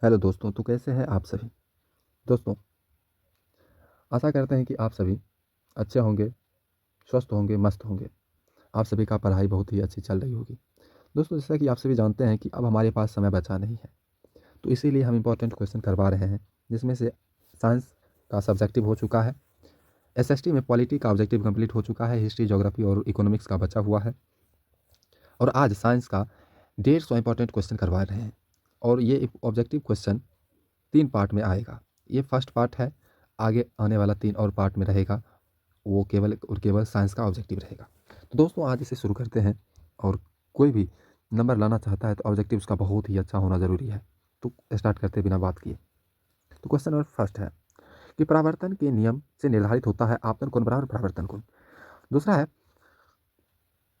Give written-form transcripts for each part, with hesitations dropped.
Hello दोस्तों, तो कैसे हैं आप सभी। दोस्तों, आशा करते हैं कि आप सभी अच्छे होंगे, स्वस्थ होंगे, मस्त होंगे। आप सभी का पढ़ाई बहुत ही अच्छी चल रही होगी। दोस्तों, जैसा कि आप सभी जानते हैं कि अब हमारे पास समय बचा नहीं है, तो इसीलिए हम इम्पोर्टेंट क्वेश्चन करवा रहे हैं, जिसमें से साइंस का सब्जेक्टिव हो चुका है, एसएसटी में पॉलिटी का ऑब्जेक्टिव कंप्लीट हो चुका है, हिस्ट्री, ज्योग्राफी और इकोनॉमिक्स का बचा हुआ है, और आज साइंस का 150 इंपॉर्टेंट क्वेश्चन करवा रहे हैं। और ये ऑब्जेक्टिव क्वेश्चन 3 पार्ट में आएगा। ये फर्स्ट पार्ट है, आगे आने वाला 3 और पार्ट में रहेगा, वो केवल और केवल साइंस का ऑब्जेक्टिव रहेगा। तो दोस्तों, आज इसे शुरू करते हैं। और कोई भी नंबर लाना चाहता है तो ऑब्जेक्टिव उसका बहुत ही अच्छा होना ज़रूरी है। तो स्टार्ट करते बिना बात किए, तो क्वेश्चन नंबर फर्स्ट है कि परावर्तन के नियम से निर्धारित होता है आपतन कोण बराबर परावर्तन कोण। दूसरा है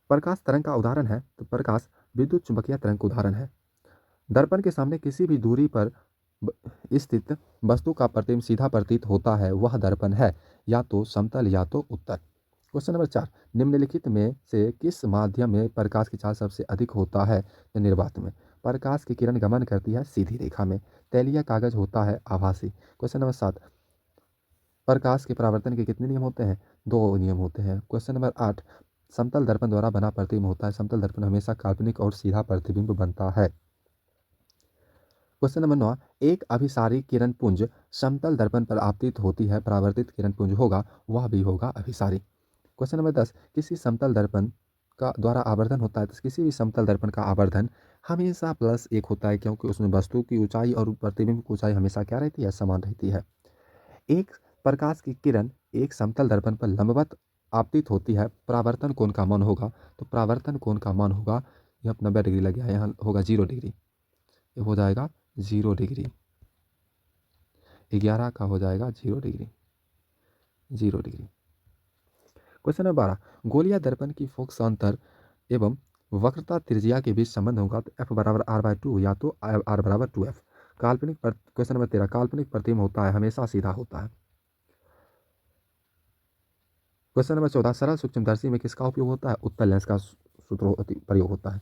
प्रकाश तरंग का उदाहरण है, तो प्रकाश विद्युत चुंबकीय तरंग का उदाहरण है। दर्पण के सामने किसी भी दूरी पर स्थित वस्तु का प्रतिबिंब सीधा प्रतीत होता है, वह दर्पण है, या तो समतल या तो उत्तल। क्वेश्चन नंबर 4, निम्नलिखित में से किस माध्यम में प्रकाश की चाल सबसे अधिक होता है। तो निर्वात में। प्रकाश की किरण गमन करती है सीधी रेखा में। तैलीय कागज होता है आभासी। क्वेश्चन नंबर 7, प्रकाश के परावर्तन के कितने नियम होते हैं। 2 नियम होते हैं। क्वेश्चन नंबर 8, समतल दर्पण द्वारा बना प्रतिबिंब होता है। समतल दर्पण हमेशा काल्पनिक और सीधा प्रतिबिंब बनता है। क्वेश्चन नंबर 9, एक अभिसारी किरण पुंज समतल दर्पण पर आपतित होती है, परावर्तित किरण पुंज होगा, वह भी होगा अभिसारी। क्वेश्चन नंबर 10, किसी समतल दर्पण का द्वारा आवर्धन होता है, तो किसी भी समतल दर्पण का आवर्धन हमेशा +1 होता है, क्योंकि उसमें वस्तु की ऊंचाई और प्रतिबिंब की ऊंचाई हमेशा क्या रहती है, समान रहती है। एक प्रकाश की किरण एक समतल दर्पण पर लंबवत आपतित होती है, परावर्तन कोण का मान होगा, तो परावर्तन कोण का मान होगा, यह 90 डिग्री लग गया, यहाँ होगा 0 डिग्री, ये हो जाएगा 0 डिग्री। 11 का हो जाएगा 0 डिग्री, 0 डिग्री। क्वेश्चन नंबर 12, गोलीय दर्पण की फोकस अंतर एवं वक्रता त्रिज्या के बीच संबंध होगा, तो f बराबर r/2 या तो r बराबर 2f। क्वेश्चन नंबर 13, काल्पनिक प्रतिबिंब होता है, हमेशा सीधा होता है। क्वेश्चन नंबर 14, सरल सूक्ष्मदर्शी में किसका उपयोग होता है, उत्तल लेंस का सूत्र प्रयोग होता है।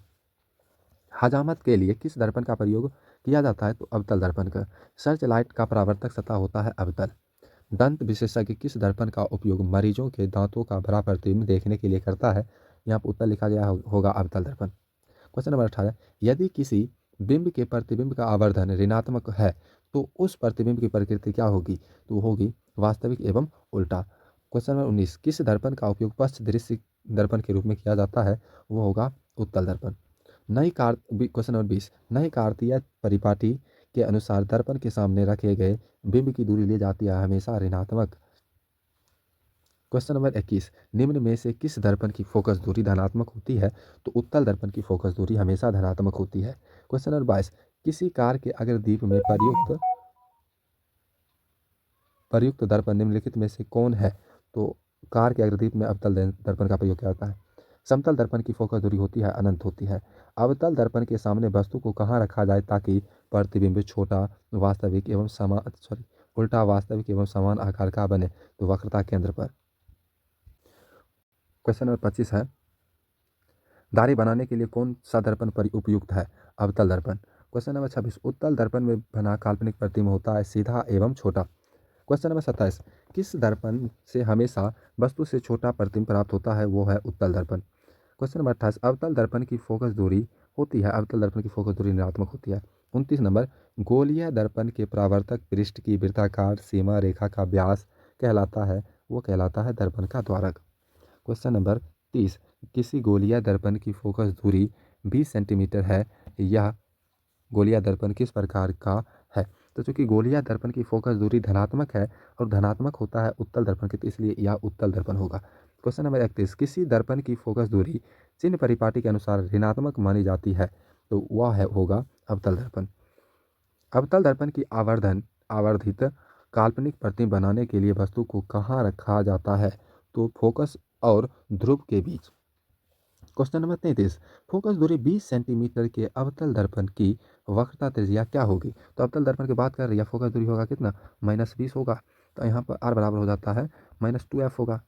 हजामत के लिए किस दर्पण का प्रयोग किया जाता है, तो अवतल दर्पण का। सर्च लाइट का परावर्तक सतह होता है अवतल। दंत विशेषज्ञ किस दर्पण का उपयोग मरीजों के दांतों का बड़ा प्रतिबिंब देखने के लिए करता है, यहाँ पर उत्तर लिखा गया होगा अवतल दर्पण। क्वेश्चन नंबर 18, यदि किसी बिंब के प्रतिबिंब का आवर्धन ऋणात्मक है, तो उस प्रतिबिंब की प्रकृति क्या होगी, तो होगी वास्तविक एवं उल्टा। क्वेश्चन नंबर 19, किस दर्पण का उपयोग पश्च दृश्य दर्पण के रूप में किया जाता है, वो होगा उत्तल दर्पण। क्वेश्चन नंबर 20, नई कार्तीय परिपाटी के अनुसार दर्पण के सामने रखे गए बिंब की दूरी ली जाती है हमेशा ऋणात्मक। क्वेश्चन नंबर 21, निम्न में से किस दर्पण की फोकस दूरी धनात्मक होती है, तो उत्तल दर्पण की फोकस दूरी हमेशा धनात्मक होती है। क्वेश्चन नंबर 22, किसी कार के अग्रदीप में प्रयुक्त दर्पण निम्नलिखित में से कौन है, तो कार के अग्रदीप में अवतल दर्पण का प्रयोग किया जाता है। समतल दर्पण की फोकस दूरी होती है अनंत होती है। अवतल दर्पण के सामने वस्तु को कहाँ रखा जाए ताकि प्रतिबिंब छोटा वास्तविक एवं उल्टा वास्तविक एवं समान आकार का बने, तो वक्रता केंद्र पर। क्वेश्चन नंबर 25 है, दाढ़ी बनाने के लिए कौन सा दर्पण उपयुक्त है, अवतल दर्पण। क्वेश्चन नंबर 26, उत्तल दर्पण में बना काल्पनिक प्रतिबिंब होता है सीधा एवं छोटा। क्वेश्चन नंबर 27, किस दर्पण से हमेशा वस्तु से छोटा प्रतिबिंब प्राप्त होता है, वो है उत्तल दर्पण। क्वेश्चन नंबर 28, अवतल दर्पण की फोकस दूरी होती है, अवतल दर्पण की फोकस दूरी ऋणात्मक होती है। 29 नंबर, गोलीय दर्पण के परावर्तक पृष्ठ की वृत्ताकार सीमा रेखा का व्यास कहलाता है, वो कहलाता है दर्पण का द्वारक। क्वेश्चन नंबर 30, किसी गोलीय दर्पण की फोकस दूरी 20 सेंटीमीटर है, यह गोलीय दर्पण किस प्रकार का है। तो चूंकि गोलीय दर्पण की फोकस दूरी धनात्मक है और धनात्मक होता है उत्तल दर्पण की, तो इसलिए यह उत्तल दर्पण होगा। क्वेश्चन नंबर 31, किसी दर्पण की फोकस दूरी चिन्ह परिपाटी के अनुसार ऋणात्मक मानी जाती है, तो वह होगा अवतल दर्पण। अवतल दर्पण की आवर्धित काल्पनिक प्रतिबिंब बनाने के लिए वस्तु को कहाँ रखा जाता है, तो फोकस और ध्रुव के बीच। क्वेश्चन नंबर 33, फोकस दूरी 20 सेंटीमीटर के अवतल दर्पण की वक्रता त्रिज्या क्या होगी। तो अवतल दर्पण की बात कर रही है, फोकस दूरी होगा कितना, -20 होगा, तो यहाँ पर r बराबर हो जाता है -2f होगा,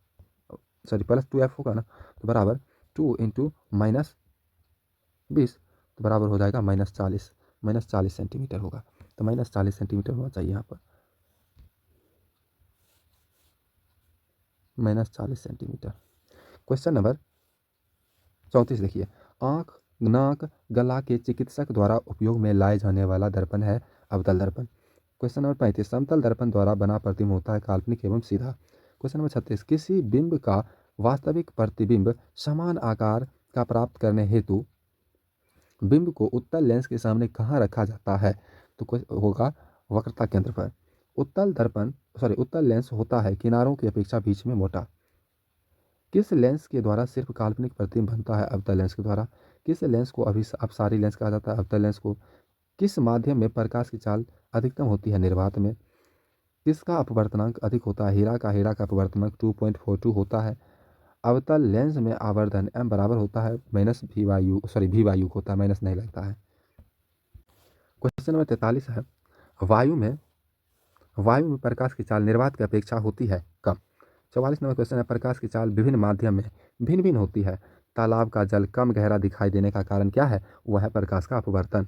सॉरी +2f होगा ना, तो बराबर 2 इंटू -20, तो बराबर हो जाएगा -40 सेंटीमीटर होगा। तो -40 सेंटीमीटर होना चाहिए यहाँ पर, -40 सेंटीमीटर। क्वेश्चन नंबर 34 देखिए, आँख, नाक, गला के चिकित्सक द्वारा उपयोग में लाए जाने वाला दर्पण है अवतल दर्पण। क्वेश्चन नंबर 35, समतल दर्पण द्वारा बना प्रतिबिंब होता है काल्पनिक एवं सीधा। क्वेश्चन नंबर 36, किसी बिंब का वास्तविक प्रतिबिंब समान आकार का प्राप्त करने हेतु बिंब को उत्तल लेंस के सामने कहाँ रखा जाता है? तो होगा वक्रता केंद्र पर। उत्तल लेंस होता है किनारों की अपेक्षा बीच में मोटा। किस लेंस के द्वारा सिर्फ काल्पनिक प्रतिबिंब बनता है? अवतल लेंस के द्वारा। किस लेंस को अपसारी लेंस कहा जाता है? अवतल लेंस को। किस माध्यम में प्रकाश की चाल अधिकतम होती है? निर्वात में। किसका अपवर्तनांक अधिक होता है? हीरा का अपवर्तनांक 2.42 होता है। अवतल लेंस में आवर्धन m बराबर होता है भी वायु होता है, माइनस नहीं लगता है। क्वेश्चन नंबर 43 है, वायु में प्रकाश की चाल निर्वात की अपेक्षा होती है कम। 44 नंबर क्वेश्चन है, प्रकाश की चाल विभिन्न माध्यम में भिन्न भिन्न होती है। तालाब का जल कम गहरा दिखाई देने का कारण क्या है? वह है प्रकाश का अपवर्तन।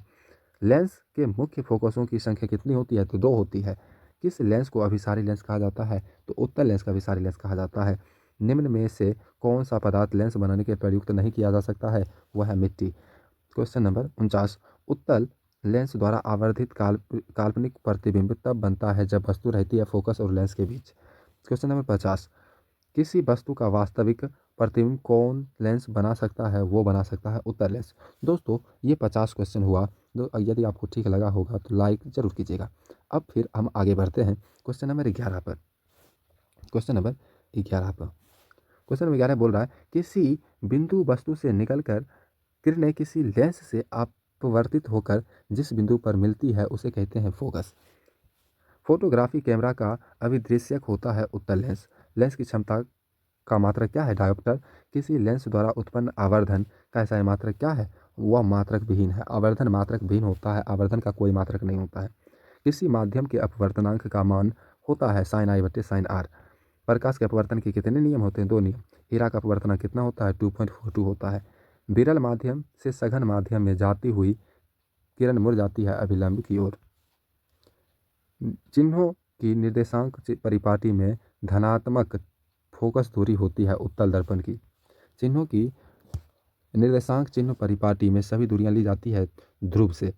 लेंस के मुख्य फोकसों की संख्या कितनी होती है? तो 2 होती है। किस लेंस को अभिसारी लेंस कहा जाता है? तो उत्तल लेंस का अभिसारी लेंस कहा जाता है। निम्न में से कौन सा पदार्थ लेंस बनाने के प्रयुक्त नहीं किया जा सकता है? वह है मिट्टी। क्वेश्चन नंबर 49, उत्तल लेंस द्वारा आवर्धित काल्पनिक प्रतिबिंब तब बनता है जब वस्तु रहती है फोकस और लेंस के बीच। क्वेश्चन नंबर 50, किसी वस्तु का वास्तविक प्रतिबिंब कौन लेंस बना सकता है? वो बना सकता है उत्तल लेंस। दोस्तों ये 50 क्वेश्चन हुआ। यदि आपको ठीक लगा होगा तो लाइक जरूर कीजिएगा। अब फिर हम आगे बढ़ते हैं क्वेश्चन नंबर 11 पर। क्वेश्चन नंबर 11 बोल रहा है, किसी बिंदु वस्तु से निकलकर किरणें किसी लेंस से अपवर्तित होकर जिस बिंदु पर मिलती है उसे कहते हैं फोकस। फोटोग्राफी कैमरा का अभिदृश्यक होता है उत्तल लेंस। लेंस की क्षमता का मात्रक क्या है? डायोप्टर। किसी लेंस द्वारा उत्पन्न आवर्धन का ऐसा मात्रक क्या है? वह मात्रक विहीन है। आवर्धन मात्रक विहीन होता है, आवर्धन का कोई मात्रक नहीं होता है। किसी माध्यम के अपवर्तनांक का मान होता है sin I बटे sin R। प्रकाश के अपवर्तन के कितने नियम होते हैं? 2 नियम। हीरा का अपवर्तनांक कितना होता है? 2.42 होता है। विरल माध्यम से सघन माध्यम में जाती हुई किरण मुड़ जाती है अभिलंब की ओर। चिन्हों की निर्देशांक परिपाटी में धनात्मक फोकस दूरी होती है उत्तल दर्पण की। चिन्हों की निर्देशांक चिन्ह परिपाटी में सभी दूरियां ली जाती है ध्रुव से।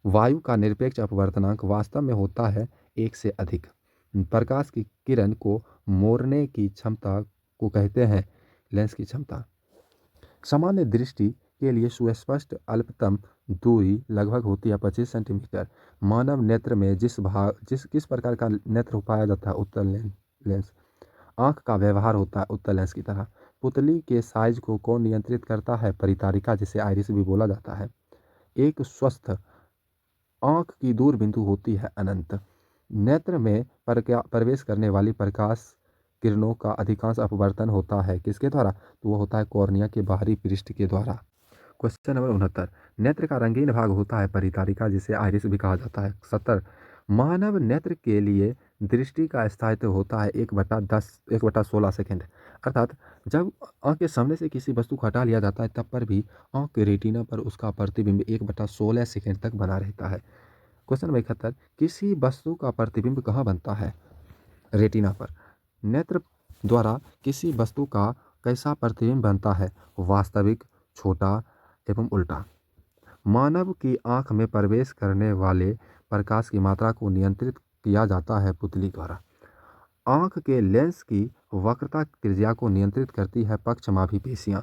वायु का निरपेक्ष अपवर्तनांक वास्तव में होता है 1 से अधिक। प्रकाश की किरण को मोड़ने की क्षमता को कहते हैं लेंस की क्षमता। सामान्य दृष्टि के लिए सुस्पष्ट अल्पतम दूरी लगभग होती है 25 सेंटीमीटर। मानव नेत्र में किस प्रकार का नेत्र पाया जाता है? उत्तल लेंस। आँख का व्यवहार होता है उत्तल लेंस की तरह। पुतली के साइज को कौन नियंत्रित करता है? परितारिका, जिसे आइरिस भी बोला जाता है। एक स्वस्थ आँख की दूर बिंदु होती है अनंत। नेत्र में प्रवेश करने वाली प्रकाश किरणों का अधिकांश अपवर्तन होता है किसके द्वारा? तो वो होता है कॉर्निया के बाहरी पृष्ठ के द्वारा। क्वेश्चन नंबर 69, नेत्र का रंगीन भाग होता है परितारिका, जिसे आइरिस भी कहा जाता है। 70, मानव नेत्र के लिए दृष्टि का स्थायित्व होता है 1/16 सेकेंड। अर्थात जब आँख के सामने से किसी वस्तु को हटा लिया जाता है तब पर भी आँख के रेटिना पर उसका प्रतिबिंब 1/16 सेकेंड तक बना रहता है। क्वेश्चन नंबर 71, किसी वस्तु का प्रतिबिंब कहाँ बनता है? रेटिना पर। नेत्र द्वारा किसी वस्तु का कैसा प्रतिबिंब बनता है? वास्तविक, छोटा एवं उल्टा। मानव की आंख में प्रवेश करने वाले प्रकाश की मात्रा को नियंत्रित किया जाता है पुतली द्वारा। आंख के लेंस की वक्रता त्रिज्या को नियंत्रित करती है पक्षमापी पेशियां।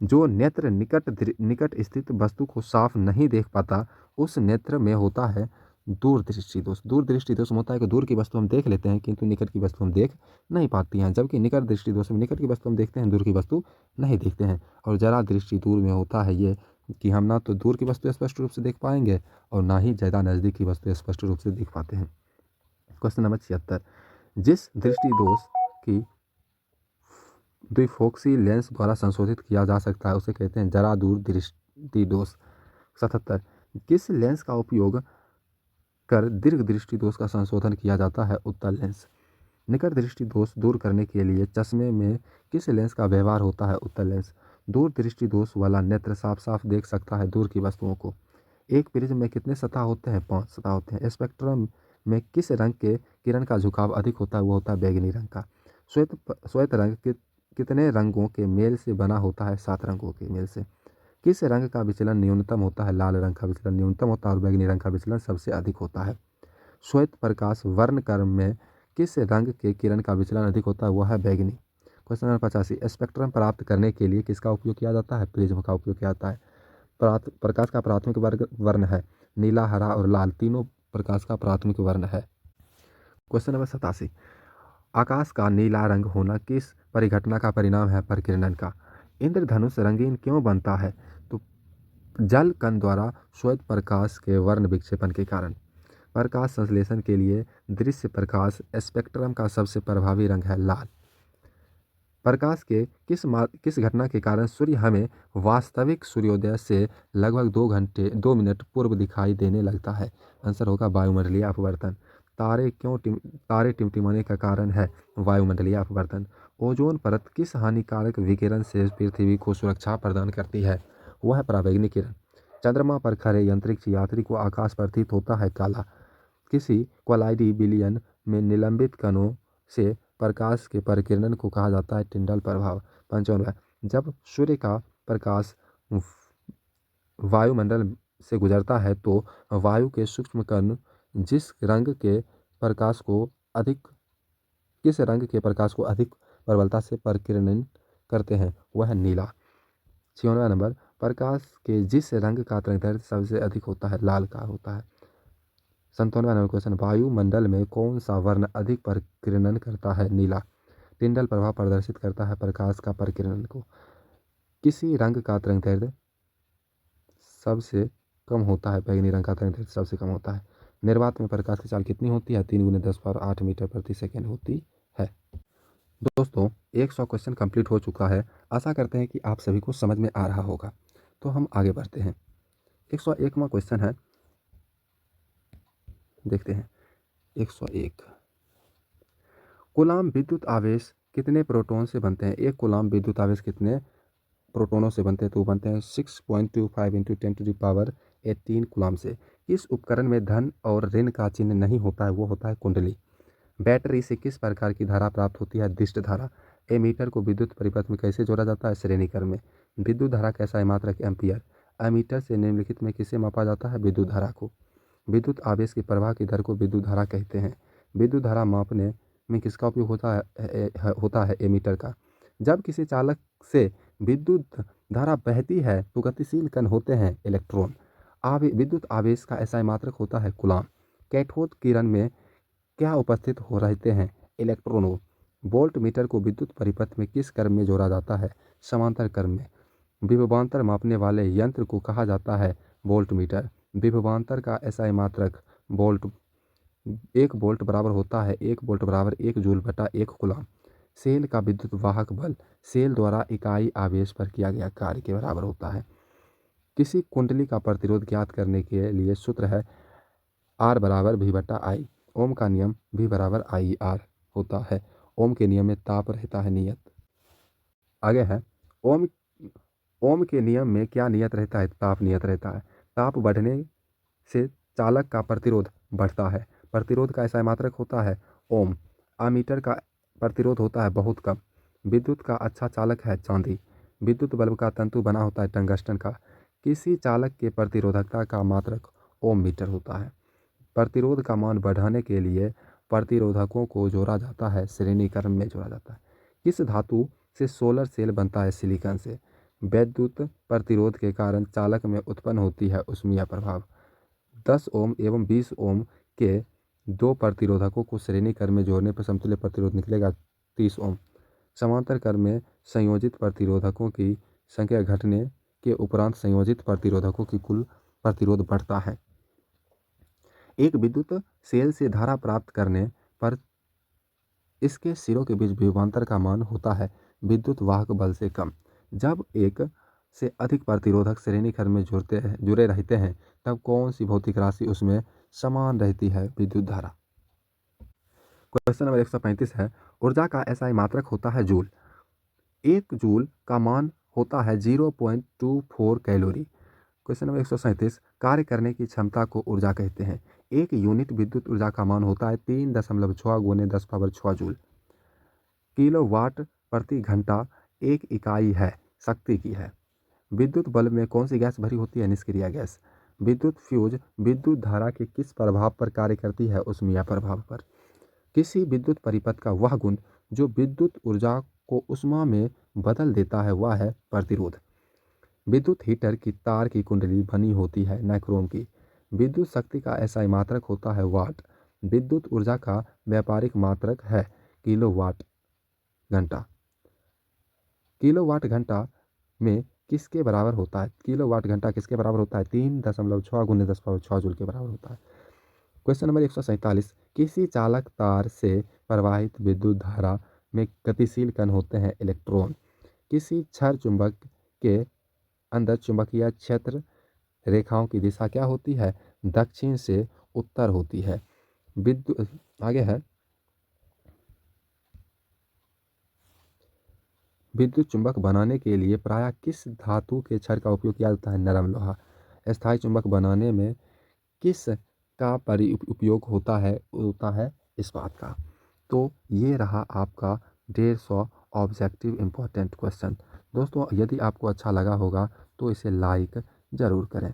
जो नेत्र निकट स्थित वस्तु को साफ नहीं देख पाता उस नेत्र में होता है दूरदृष्टि दोष। दूरदृष्टि दोष में होता है कि दूर की वस्तु हम देख लेते हैं किंतु निकट की वस्तु हम देख नहीं पाती हैं, जबकि निकट दृष्टि दोष में निकट की वस्तु हम देखते हैं, दूर की वस्तु नहीं देखते हैं। और जरा दृष्टि दूर में होता है ये कि हम ना तो दूर की वस्तु स्पष्ट रूप से देख पाएंगे और ना ही ज़्यादा नज़दीक की वस्तु स्पष्ट रूप से देख पाते हैं। क्वेश्चन नंबर 76, जिस दृष्टि दोष की द्विफोक्सी लेंस द्वारा संशोधित किया जा सकता है उसे कहते हैं जरा दूर दृष्टि दोष। 77, किस लेंस का उपयोग कर दीर्घ दृष्टि दोष का संशोधन किया जाता है? उत्तल लेंस। निकट दृष्टि दोष दूर करने के लिए चश्मे में किस लेंस का व्यवहार होता है? उत्तल लेंस। दूर दृष्टि दोष वाला नेत्र साफ साफ देख सकता है दूर की वस्तुओं को। एक प्रिज्म में कितने सतह होते हैं? 5 सतह होते हैं। स्पेक्ट्रम में किस रंग के किरण का झुकाव अधिक होता है? वो होता है बैंगनी रंग का। श्वेत रंग कितने रंगों के मेल से बना होता है? 7 रंगों के मेल से। किस रंग का विचलन न्यूनतम होता है? लाल रंग का विचलन न्यूनतम होता है और बैंगनी रंग का विचलन सबसे अधिक होता है। श्वेत प्रकाश वर्णक्रम में किस रंग के किरण का विचलन अधिक होता है? वह है बैंगनी। क्वेश्चन नंबर 85, स्पेक्ट्रम प्राप्त करने के लिए किसका उपयोग किया जाता है? प्रिज्म का उपयोग किया जाता है। प्रकाश का प्राथमिक वर्ण है नीला, हरा और लाल, तीनों प्रकाश का प्राथमिक वर्ण है। क्वेश्चन नंबर 87, आकाश का नीला रंग होना किस परिघटना का परिणाम है? परिकिरणन का। इंद्रधनुष रंगीन क्यों बनता है? तो जल कण द्वारा श्वेत प्रकाश के वर्ण विक्षेपण के कारण। प्रकाश संश्लेषण के लिए दृश्य प्रकाश स्पेक्ट्रम का सबसे प्रभावी रंग है लाल। प्रकाश के किस घटना के कारण सूर्य हमें वास्तविक सूर्योदय से लगभग 2 मिनट पूर्व दिखाई देने लगता है? आंसर होगा वायुमंडलीय अपवर्तन। तारे टिमटिमाने का कारण है वायुमंडलीय अपवर्तन। ओजोन परत किस हानिकारक विकिरण से पृथ्वी को सुरक्षा प्रदान करती है? वह है पराबैंगनी किरण। चंद्रमा पर खड़े अंतरिक्ष यात्री को आकाश प्रतीत होता है काला। किसी क्वालाइडी बिलियन में निलंबित कणों से प्रकाश के परिकिरण को कहा जाता है टिंडल प्रभाव। 55, जब सूर्य का प्रकाश वायुमंडल से गुजरता है तो वायु के सूक्ष्म कण किस रंग के प्रकाश को अधिक प्रबलता से परिकिरण करते हैं? वह है नीला। 56 नंबर, प्रकाश के जिस रंग का तरंगदैर्घ्य सबसे अधिक होता है? लाल का होता है। 97 नंबर क्वेश्चन, वायुमंडल में कौन सा वर्ण अधिक परिकिरण करता है? नीला। टिंडल प्रभाव प्रदर्शित करता है प्रकाश का परिकिरण को। किसी रंग का तरंगदैर्घ्य सबसे कम होता है? बैंगनी रंग का तरंगदैर्घ्य सबसे कम होता है। निर्वात में प्रकाश की चाल कितनी होती है? 3 × 10⁸ मीटर प्रति सेकेंड होती है। दोस्तों 100 क्वेश्चन कंप्लीट हो चुका है। आशा करते हैं कि आप सभी को समझ में आ रहा होगा। तो हम आगे बढ़ते हैं। 101वां क्वेश्चन है, देखते हैं। 101, कूलाम विद्युत आवेश कितने प्रोटॉन से बनते हैं? एक कूलाम विद्युत आवेश कितने प्रोटॉनों से बनते हैं? तो बनते हैं 6.25 × 10⁻18 कूलाम से। इस उपकरण में धन और ऋण का चिन्ह नहीं होता है, वो होता है कुंडली। बैटरी से किस प्रकार की धारा प्राप्त होती है? दिष्ट धारा। एमीटर को विद्युत परिपथ में कैसे जोड़ा जाता है? श्रेणी क्रम में। विद्युत धारा का SI मात्रक एम्पियर। एमीटर से निम्नलिखित में किसे मापा जाता है? विद्युत धारा को। विद्युत आवेश की प्रवाह की दर को विद्युत धारा कहते हैं। विद्युत धारा मापने में किसका उपयोग होता है? एमीटर का। जब किसी चालक से विद्युत धारा बहती है तो गतिशील कण होते हैं इलेक्ट्रॉन। विद्युत आवेश का SI मात्रक होता है कूलाम। कैथोड किरण में क्या उपस्थित हो रहते हैं? इलेक्ट्रॉनों। वोल्ट मीटर को विद्युत परिपथ में किस क्रम में जोड़ा जाता है? समांतर क्रम में। विभवांतर मापने वाले यंत्र को कहा जाता है वोल्ट मीटर। विभवांतर का SI मात्रक वोल्ट। 1 वोल्ट बराबर होता है 1 वोल्ट बराबर 1 जूल बटा 1 कूलाम। सेल का विद्युत वाहक बल सेल द्वारा इकाई आवेश पर किया गया कार्य के बराबर होता है। किसी कुंडली का प्रतिरोध ज्ञात करने के लिए सूत्र है R बराबर V बटा I। ओम का नियम V बराबर IR होता है। ओम के नियम में ताप रहता है नियत। आगे है ओम के नियम में क्या नियत रहता है? ताप नियत रहता है। ताप बढ़ने से चालक का प्रतिरोध बढ़ता है। प्रतिरोध का SI मात्रक होता है ओम। अमीटर का प्रतिरोध होता है बहुत कम। विद्युत का अच्छा चालक है चांदी। विद्युत बल्ब का तंतु बना होता है टंगस्टन का। किसी चालक के प्रतिरोधकता का मात्रक ओम मीटर होता है। प्रतिरोध का मान बढ़ाने के लिए प्रतिरोधकों को जोड़ा जाता है, श्रेणी क्रम में जोड़ा जाता है। किस धातु से सोलर सेल बनता है? सिलिकॉन से। विद्युत प्रतिरोध के कारण चालक में उत्पन्न होती है ऊष्मीय प्रभाव। 10 ओम एवं 20 ओम के 2 प्रतिरोधकों को श्रेणी क्रम में जोड़ने पर समतुल्य प्रतिरोध निकलेगा 30 ओम। समांतर क्रम में संयोजित प्रतिरोधकों की संख्या घटने के उपरांत संयोजित प्रतिरोधकों की कुल प्रतिरोध बढ़ता है। एक विद्युत सेल से धारा प्राप्त करने पर इसके सिरों के बीच विभवांतर का मान होता है विद्युत वाहक बल से कम। जब एक से अधिक प्रतिरोधक श्रेणी क्रम में जुड़े रहते हैं तब कौन सी भौतिक राशि उसमें समान रहती है? विद्युत धारा। क्वेश्चन नंबर 135 है, ऊर्जा का SI मात्रक होता है जूल। 1 जूल का मान होता है 0.24 कैलोरी। क्वेश्चन नंबर 137, कार्य करने की क्षमता को ऊर्जा कहते हैं। एक यूनिट विद्युत ऊर्जा का मान होता है 3.6 गुने 10⁻6 जूल। किलोवाट प्रति घंटा एक इकाई है, शक्ति की है। विद्युत बल्ब में कौन सी गैस भरी होती है? निष्क्रिय गैस। विद्युत फ्यूज विद्युत धारा के किस प्रभाव पर कार्य करती है? ऊष्मीय प्रभाव पर। किसी विद्युत परिपथ का वह गुण जो विद्युत ऊर्जा को ऊष्मा में बदल देता है वह है प्रतिरोध। विद्युत हीटर की तार की कुंडली बनी होती है नाइक्रोम की। विद्युत शक्ति का एसआई मात्रक होता है वाट। विद्युत ऊर्जा का व्यापारिक मात्रक है किलोवाट घंटा। किलोवाट घंटा में किसके बराबर होता है? किलोवाट घंटा किसके बराबर होता है? 3.6 गुने 10⁻6 जूल के बराबर होता है। क्वेश्चन नंबर 147, किसी चालक तार से प्रवाहित विद्युत धारा में गतिशील कण होते हैं इलेक्ट्रॉन। किसी छड़ चुंबक के अंदर चुंबकीय क्षेत्र रेखाओं की दिशा क्या होती है? दक्षिण से उत्तर होती है। विद्युत आगे है, विद्युत चुंबक बनाने के लिए प्रायः किस धातु के छड़ का उपयोग किया जाता है? नरम लोहा। स्थायी चुंबक बनाने में किस का उपयोग होता है इस्पात का। तो ये रहा आपका 150 ऑब्जेक्टिव इम्पोर्टेंट क्वेश्चन। दोस्तों यदि आपको अच्छा लगा होगा तो इसे लाइक ज़रूर करें।